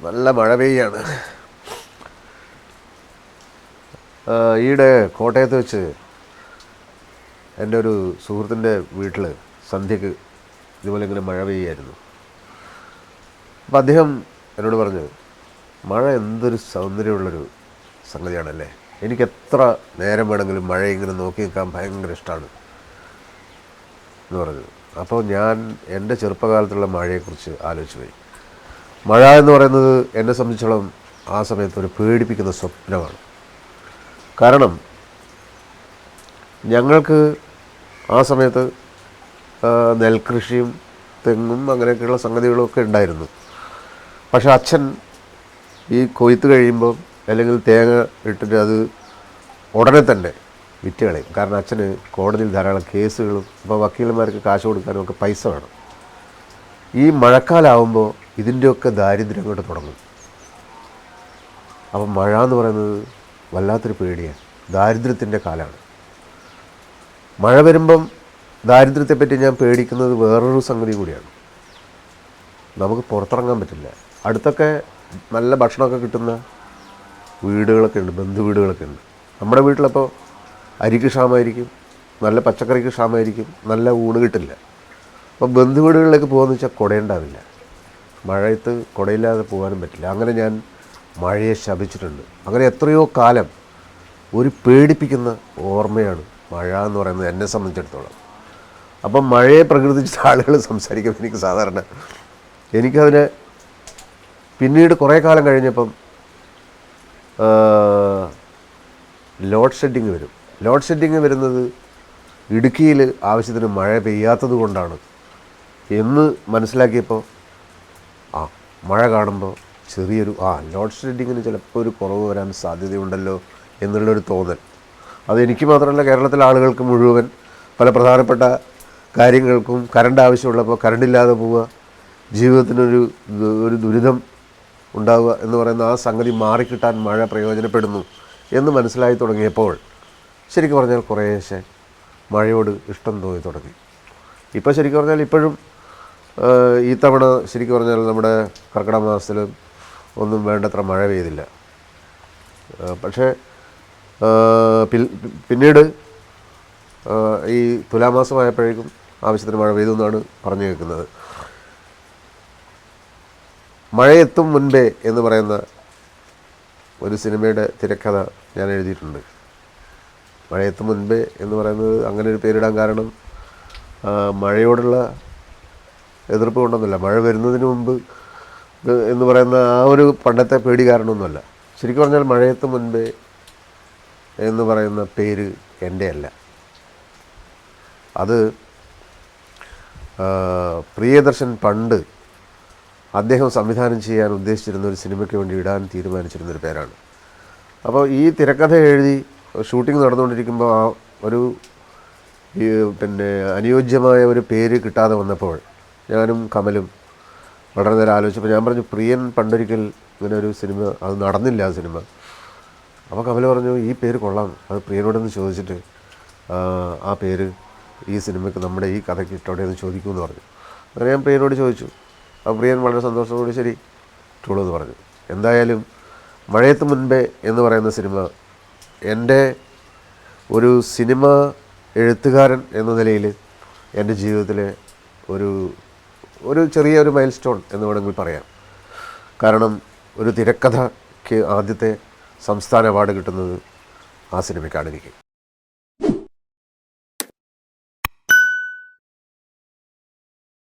നല്ല മഴ പെയ്യാണ്. ഈയിടെ കോട്ടയത്ത് വെച്ച് എൻ്റെ ഒരു സുഹൃത്തിൻ്റെ വീട്ടിൽ സന്ധ്യക്ക് ഇതുപോലെ ഇങ്ങനെ മഴ പെയ്യായിരുന്നു. അപ്പോൾ അദ്ദേഹം എന്നോട് പറഞ്ഞു, മഴ എന്തൊരു സൗന്ദര്യമുള്ളൊരു സംഗതിയാണല്ലേ, എനിക്കെത്ര നേരം വേണമെങ്കിലും മഴ ഇങ്ങനെ നോക്കി നിൽക്കാൻ ഭയങ്കര ഇഷ്ടമാണ് എന്ന് പറഞ്ഞു. അപ്പോൾ ഞാൻ എൻ്റെ ചെറുപ്പകാലത്തുള്ള മഴയെക്കുറിച്ച് ആലോചിച്ച് പോയി. മഴ എന്ന് പറയുന്നത് എന്നെ സംബന്ധിച്ചോളം ആ സമയത്ത് ഒരു പേടിപ്പിക്കുന്ന സ്വപ്നമാണ്. കാരണം ഞങ്ങൾക്ക് ആ സമയത്ത് നെൽകൃഷിയും തെങ്ങും അങ്ങനെയൊക്കെയുള്ള സംഗതികളൊക്കെ ഉണ്ടായിരുന്നു. പക്ഷേ അച്ഛൻ ഈ കൊയ്ത്ത് കഴിയുമ്പോൾ അല്ലെങ്കിൽ തേങ്ങ ഇട്ടിട്ട് അത് ഉടനെ തന്നെ വിറ്റ് കളയും. കാരണം അച്ഛന് കോടതിയിൽ ധാരാളം കേസുകളും അപ്പോൾ വക്കീലന്മാർക്ക് കാശ് കൊടുക്കാനും ഒക്കെ പൈസ വേണം. ഈ മഴക്കാലമാകുമ്പോൾ ഇതിൻ്റെയൊക്കെ ദാരിദ്ര്യം അങ്ങോട്ട് തുടങ്ങും. അപ്പം മഴ എന്ന് പറയുന്നത് വല്ലാത്തൊരു പേടിയാണ്, ദാരിദ്ര്യത്തിൻ്റെ കാലമാണ്. മഴ വരുമ്പം ദാരിദ്ര്യത്തെപ്പറ്റി ഞാൻ പേടിക്കുന്നത് വേറൊരു സംഗതി കൂടിയാണ്. നമുക്ക് പുറത്തിറങ്ങാൻ പറ്റില്ല. അടുത്തൊക്കെ നല്ല ഭക്ഷണമൊക്കെ കിട്ടുന്ന വീടുകളൊക്കെ ഉണ്ട്, ബന്ധു വീടുകളൊക്കെ ഉണ്ട്. നമ്മുടെ വീട്ടിലപ്പോൾ അരിക്ക് ക്ഷാമമായിരിക്കും, നല്ല പച്ചക്കറിക്ക് ക്ഷാമമായിരിക്കും, നല്ല ഊണ് കിട്ടില്ല. അപ്പോൾ ബന്ധു വീടുകളിലേക്ക് പോകാമെന്ന് വെച്ചാൽ കുടയുണ്ടാവില്ല. മഴയത്ത് കുടയില്ലാതെ പോകാനും പറ്റില്ല. അങ്ങനെ ഞാൻ മഴയെ ശപിച്ചിട്ടുണ്ട്. അങ്ങനെ എത്രയോ കാലം ഒരു പേടിപ്പിക്കുന്ന ഓർമ്മയാണ് മഴ എന്ന് പറയുന്നത് എന്നെ സംബന്ധിച്ചിടത്തോളം. അപ്പം മഴയെ പ്രകീർത്തിച്ചിട്ട് ആളുകൾ സംസാരിക്കുമ്പോൾ എനിക്ക് സാധാരണ എനിക്കതിനെ പിന്നീട് കുറേ കാലം കഴിഞ്ഞപ്പം ലോഡ് ഷെഡിങ് വരും. ലോഡ് ഷെഡിങ് വരുന്നത് ഇടുക്കിയിൽ ആവശ്യത്തിന് മഴ പെയ്യാത്തത് കൊണ്ടാണ് എന്ന് മനസ്സിലാക്കിയപ്പോൾ മഴ കാണുമ്പോൾ ചെറിയൊരു ലോഡ് ഷെഡിങ്ങിന് ചിലപ്പോൾ ഒരു കുറവ് വരാൻ സാധ്യതയുണ്ടല്ലോ എന്നുള്ളൊരു തോന്നൽ. അതെനിക്ക് മാത്രമല്ല, കേരളത്തിലെ ആളുകൾക്ക് മുഴുവൻ പല പ്രധാനപ്പെട്ട കാര്യങ്ങൾക്കും കറണ്ട് ആവശ്യമുള്ളപ്പോൾ കറണ്ടില്ലാതെ പോവുക, ജീവിതത്തിനൊരു ദുരിതം ഉണ്ടാവുക എന്ന് പറയുന്ന ആ സംഗതി മാറിക്കിട്ടാൻ മഴ പ്രയോജനപ്പെടുന്നു എന്ന് മനസ്സിലായി തുടങ്ങിയപ്പോൾ ശരിക്കും പറഞ്ഞാൽ കുറേശ്ശെ മഴയോട് ഇഷ്ടം തോന്നി തുടങ്ങി. ഇപ്പോൾ ശരിക്കും പറഞ്ഞാൽ ഇപ്പോഴും ഈ തവണ ശരിക്കും പറഞ്ഞാൽ നമ്മുടെ കർക്കിടക മാസത്തിൽ ഒന്നും വേണ്ടത്ര മഴ പെയ്തില്ല. പക്ഷേ പിന്നീട് ഈ തുലാമാസമായപ്പോഴേക്കും ആവശ്യത്തിന് മഴ പെയ്തു എന്നാണ് പറഞ്ഞു കേൾക്കുന്നത്. മഴയെത്തും മുൻപേ എന്ന് പറയുന്ന ഒരു സിനിമയുടെ തിരക്കഥ ഞാൻ എഴുതിയിട്ടുണ്ട്. മഴയെത്തും മുൻപേ എന്ന് പറയുന്നത് അങ്ങനെ ഒരു പേരിടാൻ കാരണം മഴയോടുള്ള എതിർപ്പ് കൊണ്ടൊന്നുമില്ല, മഴ വരുന്നതിന് മുമ്പ് എന്ന് പറയുന്ന ആ ഒരു പണ്ടത്തെ പേടി കാരണമൊന്നുമല്ല. ശരിക്കും പറഞ്ഞാൽ മഴയെത്തും മുൻപേ എന്ന് പറയുന്ന പേര് എൻ്റെ അല്ല. അത് പ്രിയദർശൻ പണ്ട് അദ്ദേഹം സംവിധാനം ചെയ്യാൻ ഉദ്ദേശിച്ചിരുന്ന ഒരു സിനിമയ്ക്ക് വേണ്ടി ഇടാൻ തീരുമാനിച്ചിരുന്നൊരു പേരാണ്. അപ്പോൾ ഈ തിരക്കഥ എഴുതി ഷൂട്ടിംഗ് നടന്നുകൊണ്ടിരിക്കുമ്പോൾ ആ ഒരു അനുയോജ്യമായ ഒരു പേര് കിട്ടാതെ വന്നപ്പോൾ ഞാനും കമലും വളരെ നേരം ആലോചിച്ചപ്പോൾ ഞാൻ പറഞ്ഞു, പ്രിയൻ പണ്ടൊരിക്കൽ ഇങ്ങനെ ഒരു സിനിമ, അത് നടന്നില്ല ആ സിനിമ. അപ്പോൾ കമൽ പറഞ്ഞു, ഈ പേര് കൊള്ളാം, അത് പ്രിയനോടൊന്ന് ചോദിച്ചിട്ട് ആ പേര് ഈ സിനിമയ്ക്ക് നമ്മുടെ ഈ കഥയ്ക്ക് ഇട്ടോടെ എന്ന് ചോദിക്കുമെന്ന് പറഞ്ഞു. അങ്ങനെ ഞാൻ പ്രിയനോട് ചോദിച്ചു. അപ്പോൾ പ്രിയൻ വളരെ സന്തോഷത്തോടെ ശരി ഇട്ടോളൂ എന്ന് പറഞ്ഞു. എന്തായാലും മഴയത്ത് മുൻപേ എന്ന് പറയുന്ന സിനിമ എൻ്റെ ഒരു സിനിമ എഴുത്തുകാരൻ എന്ന നിലയിൽ എൻ്റെ ജീവിതത്തിലെ ഒരു ചെറിയൊരു മൈൽ സ്റ്റോൺ എന്ന് വേണമെങ്കിൽ പറയാം. കാരണം ഒരു തിരക്കഥയ്ക്ക് ആദ്യത്തെ സംസ്ഥാന അവാർഡ് കിട്ടുന്നത് ആ സിനിമയ്ക്കാണ് എനിക്ക്.